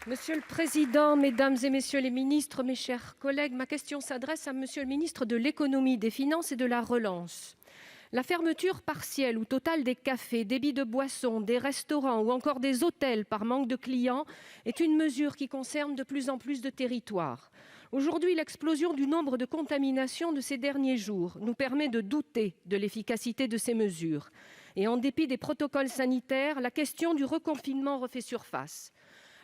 Monsieur le président, mesdames et messieurs les ministres, mes chers collègues, ma question s'adresse à monsieur le ministre de l'économie, des finances et de la relance. La fermeture partielle ou totale des cafés, débits de boissons, des restaurants ou encore des hôtels par manque de clients est une mesure qui concerne de plus en plus de territoires. Aujourd'hui, l'explosion du nombre de contaminations de ces derniers jours nous permet de douter de l'efficacité de ces mesures. Et en dépit des protocoles sanitaires, la question du reconfinement refait surface.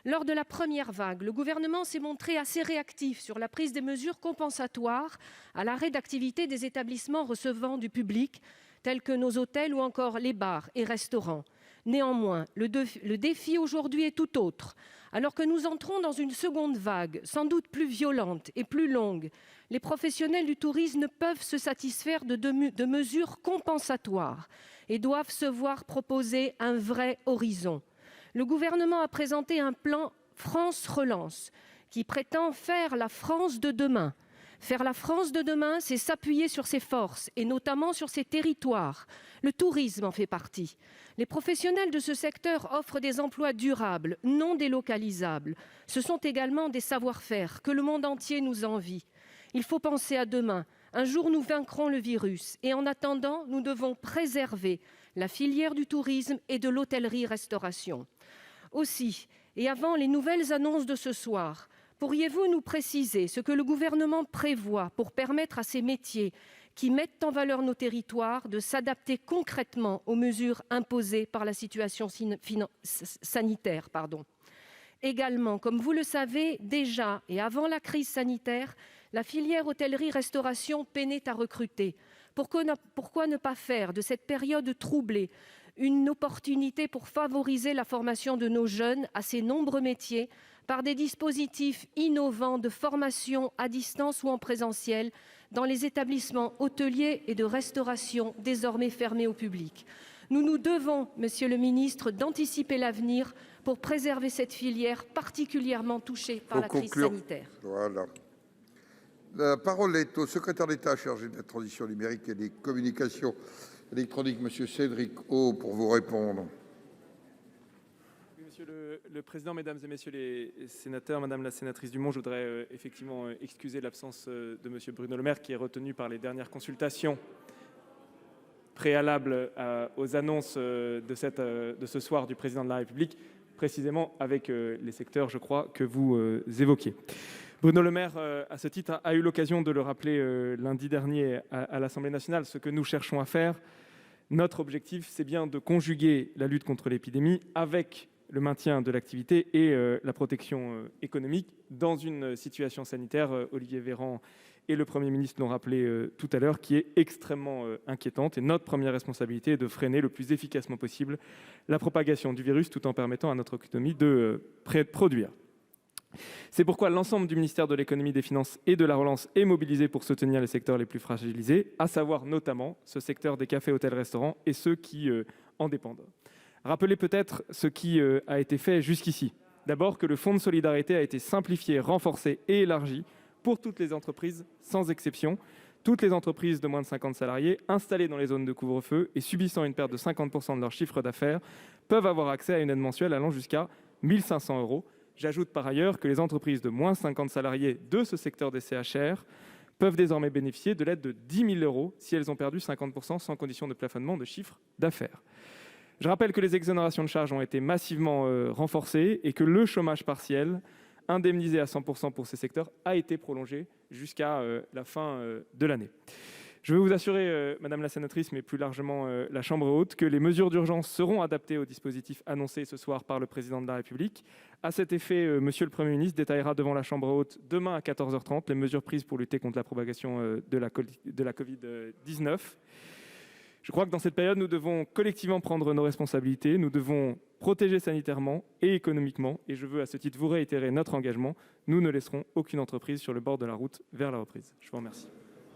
Lors de la première vague, le Gouvernement s'est montré assez réactif sur la prise des mesures compensatoires à l'arrêt d'activité des établissements recevant du public, tels que nos hôtels ou encore les bars et restaurants. Néanmoins, le défi aujourd'hui est tout autre. Alors que nous entrons dans une seconde vague, sans doute plus violente et plus longue, les professionnels du tourisme ne peuvent se satisfaire de mesures compensatoires et doivent se voir proposer un vrai horizon. Le Gouvernement a présenté un plan France Relance qui prétend faire la France de demain. Faire la France de demain, c'est s'appuyer sur ses forces et notamment sur ses territoires. Le tourisme en fait partie. Les professionnels de ce secteur offrent des emplois durables, non délocalisables. Ce sont également des savoir-faire que le monde entier nous envie. Il faut penser à demain. Un jour, nous vaincrons le virus et en attendant, nous devons préserver la filière du tourisme et de l'hôtellerie-restauration. Aussi, et avant les nouvelles annonces de ce soir, pourriez-vous nous préciser ce que le Gouvernement prévoit pour permettre à ces métiers qui mettent en valeur nos territoires de s'adapter concrètement aux mesures imposées par la situation sanitaire Également, comme vous le savez déjà et avant la crise sanitaire, la filière hôtellerie-restauration peinait à recruter. Pourquoi ne pas faire de cette période troublée une opportunité pour favoriser la formation de nos jeunes à ces nombreux métiers par des dispositifs innovants de formation à distance ou en présentiel dans les établissements hôteliers et de restauration désormais fermés au public. Nous nous devons, monsieur le ministre, d'anticiper l'avenir pour préserver cette filière particulièrement touchée par la crise sanitaire. Voilà. La parole est au secrétaire d'État chargé de la transition numérique et des communications électroniques, monsieur Cédric O, pour vous répondre. Monsieur le Président, Mesdames et Messieurs les sénateurs, Madame la sénatrice Dumont, je voudrais effectivement excuser l'absence de Monsieur Bruno Le Maire, qui est retenu par les dernières consultations préalables aux annonces de ce soir du Président de la République, précisément avec les secteurs, je crois, que vous évoquiez. Bruno Le Maire, à ce titre, a eu l'occasion de le rappeler lundi dernier à l'Assemblée nationale. Ce que nous cherchons à faire, notre objectif, c'est bien de conjuguer la lutte contre l'épidémie avec le maintien de l'activité et la protection économique dans une situation sanitaire, Olivier Véran et le Premier ministre l'ont rappelé tout à l'heure, qui est extrêmement inquiétante. Et notre première responsabilité est de freiner le plus efficacement possible la propagation du virus tout en permettant à notre économie de produire. C'est pourquoi l'ensemble du ministère de l'économie, des finances et de la relance est mobilisé pour soutenir les secteurs les plus fragilisés, à savoir notamment ce secteur des cafés, hôtels, restaurants et ceux qui en dépendent. Rappelez peut-être ce qui a été fait jusqu'ici. D'abord que le fonds de solidarité a été simplifié, renforcé et élargi pour toutes les entreprises, sans exception. Toutes les entreprises de moins de 50 salariés installées dans les zones de couvre-feu et subissant une perte de 50% de leur chiffre d'affaires peuvent avoir accès à une aide mensuelle allant jusqu'à 1 500 €. J'ajoute par ailleurs que les entreprises de moins de 50 salariés de ce secteur des CHR peuvent désormais bénéficier de l'aide de 10 000 € si elles ont perdu 50% sans condition de plafonnement de chiffre d'affaires. Je rappelle que les exonérations de charges ont été massivement renforcées et que le chômage partiel, indemnisé à 100% pour ces secteurs, a été prolongé jusqu'à la fin de l'année. Je veux vous assurer, Madame la sénatrice, mais plus largement la Chambre haute, que les mesures d'urgence seront adaptées au dispositif annoncé ce soir par le Président de la République. À cet effet, Monsieur le Premier ministre détaillera devant la Chambre haute demain à 14h30 les mesures prises pour lutter contre la propagation de la Covid-19. Je crois que dans cette période, nous devons collectivement prendre nos responsabilités, nous devons protéger sanitairement et économiquement, et je veux à ce titre vous réitérer notre engagement. Nous ne laisserons aucune entreprise sur le bord de la route vers la reprise. Je vous remercie.